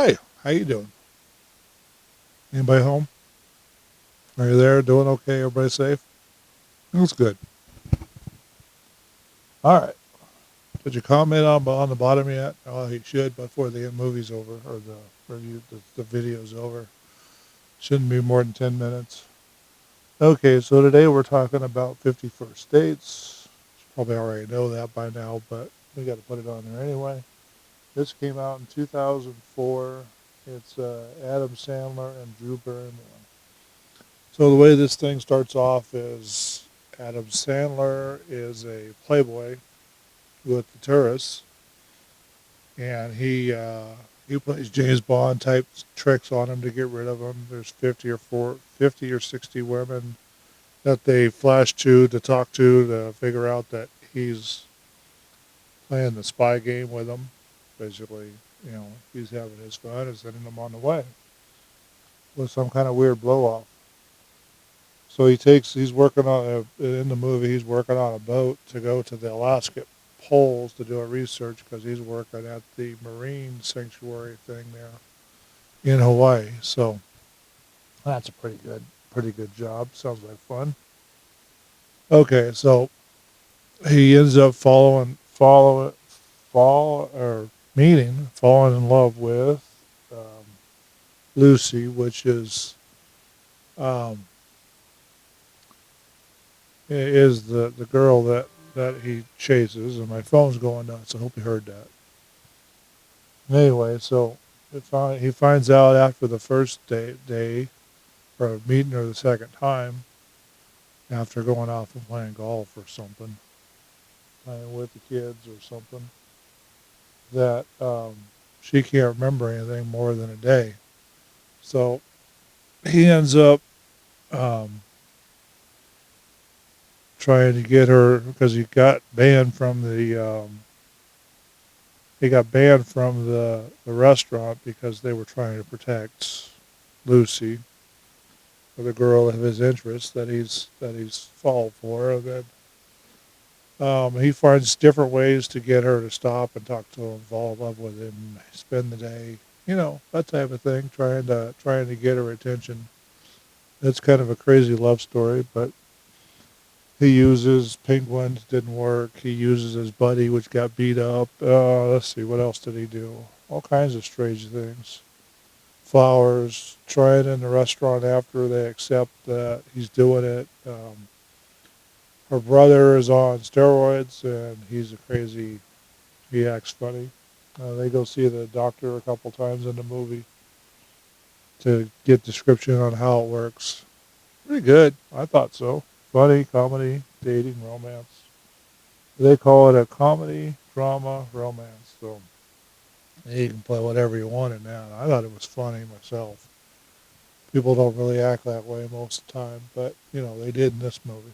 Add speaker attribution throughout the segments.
Speaker 1: Hi, how you doing? Anybody home? Are you there? Doing okay? Everybody safe? That's good. All right. Did you comment on the bottom yet? Oh, you should before the movie's over or the review the video's over. Shouldn't be more than 10 minutes. Okay, so today we're talking about 51st dates. You probably already know that by now, but we got to put it on there anyway. This came out in 2004. It's Adam Sandler and Drew Barrymore. So the way this thing starts off is Adam Sandler is a playboy with the tourists, and he plays James Bond type tricks on him to get rid of them. There's 50 or 60 women that they flash to talk to figure out that he's playing the spy game with them. Basically, he's having his fun and sending them on the way with some kind of weird blow off. So he's working in the movie, he's working on a boat to go to the Alaska poles to do a research because he's working at the marine sanctuary thing there in Hawaii. So that's a pretty good job. Sounds like fun. Okay, so he ends up falling in love with um, Lucy, which um, is the girl that he chases, and my phone's going nuts. I hope you heard that. Anyway, so he finds out after the first day or meeting her the second time, after going off and playing golf or something, playing with the kids or something, that she can't remember anything more than a day. So he ends up um, trying to get her because he got banned from the restaurant because they were trying to protect Lucy, or the girl of his interest that he's fallen for. And then he finds different ways to get her to stop and talk to him, fall in love with him, spend the day, that type of thing, trying to get her attention. It's kind of a crazy love story, but he uses penguins, didn't work. He uses his buddy, which got beat up. Let's see, what else did he do? All kinds of strange things. Flowers, try it in the restaurant after they accept that he's doing it. Her brother is on steroids, and he acts funny. They go see the doctor a couple times in the movie to get description on how it works. Pretty good. I thought so. Funny, comedy, dating, romance. They call it a comedy, drama, romance. So you can play whatever you want in that. I thought it was funny myself. People don't really act that way most of the time, but they did in this movie.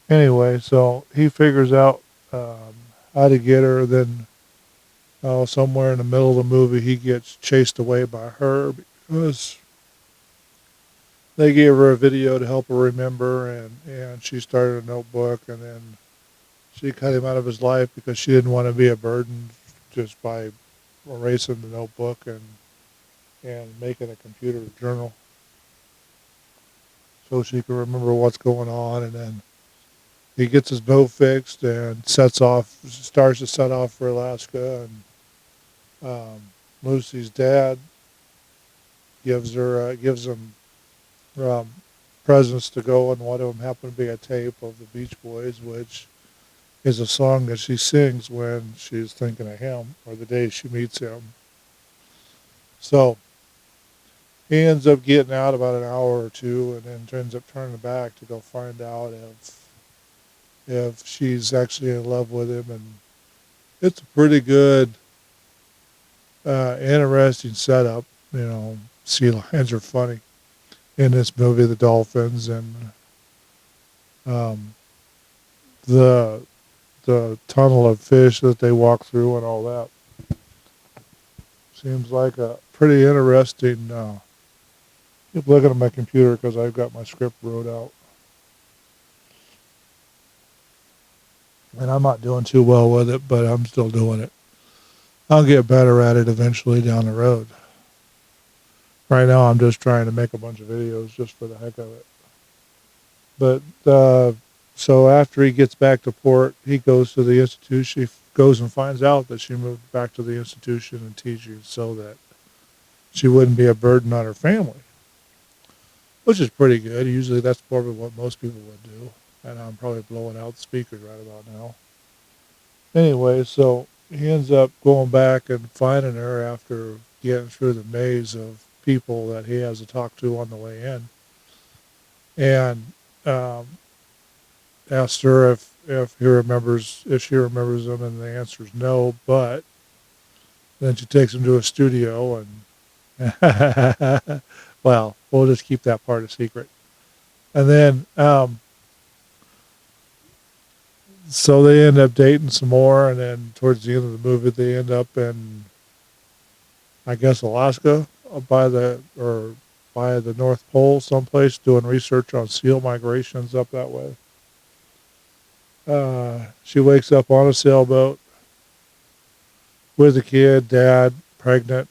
Speaker 1: Anyway, so he figures out um, how to get her. Then somewhere in the middle of the movie, he gets chased away by her because they gave her a video to help her remember, and she started a notebook, and then she cut him out of his life because she didn't want to be a burden just by erasing the notebook and making a computer journal so she could remember what's going on. And then he gets his boat fixed and starts to set off for Alaska. And Lucy's dad gives him um, presents to go, and one of them happened to be a tape of the Beach Boys, which is a song that she sings when she's thinking of him or the day she meets him. So he ends up getting out about an hour or two, and then ends up turning back to go find out if she's actually in love with him. And it's a pretty good, interesting setup. Sea lions are funny in this movie, the dolphins, and um, the the tunnel of fish that they walk through and all that. Seems like a pretty interesting. Keep looking at my computer because I've got my script wrote out, and I'm not doing too well with it, but I'm still doing it. I'll get better at it eventually down the road. Right now, I'm just trying to make a bunch of videos just for the heck of it. But so after he gets back to port, he goes to the institution. He goes and finds out that she moved back to the institution and teaching so that she wouldn't be a burden on her family, which is pretty good. Usually, that's probably what most people would do. And I'm probably blowing out the speakers right about now. Anyway, so he ends up going back and finding her after getting through the maze of people that he has to talk to on the way in, and um, asks her if she remembers him, and the answer is no. But then she takes him to a studio, and well, we'll just keep that part a secret. And then so they end up dating some more, and then towards the end of the movie, they end up in, I guess, Alaska, by the North Pole, someplace, doing research on seal migrations up that way. She wakes up on a sailboat with a kid, dad, pregnant,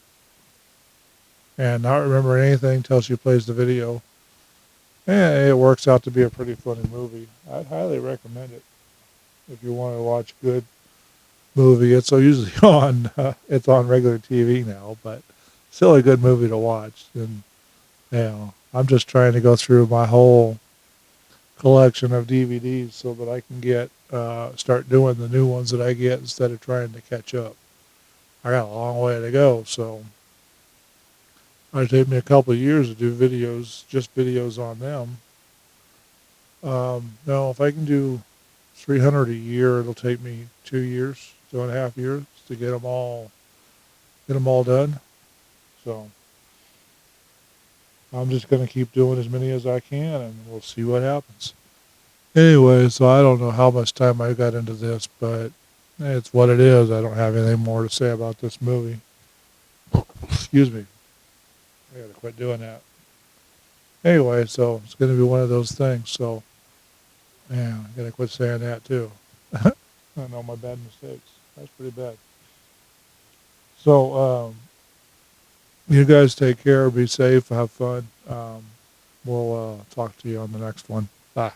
Speaker 1: and not remembering anything until she plays the video. And it works out to be a pretty funny movie. I'd highly recommend it if you want to watch a good movie. It's usually it's on regular TV now, but still a good movie to watch. And I'm just trying to go through my whole collection of DVDs so that I can start doing the new ones that I get instead of trying to catch up. I got a long way to go, so it'll take me a couple of years to do videos, just videos on them. Now, if I can do 300 a year, it'll take me 2 years, 2.5 years to get them all done. So I'm just going to keep doing as many as I can, and we'll see what happens. Anyway, so I don't know how much time I got into this, but it's what it is. I don't have anything more to say about this movie. Excuse me. I got to quit doing that. Anyway, so it's going to be one of those things. So, yeah, I got to quit saying that too. I know my bad mistakes. That's pretty bad. So, you guys take care. Be safe. Have fun. We'll talk to you on the next one. Bye.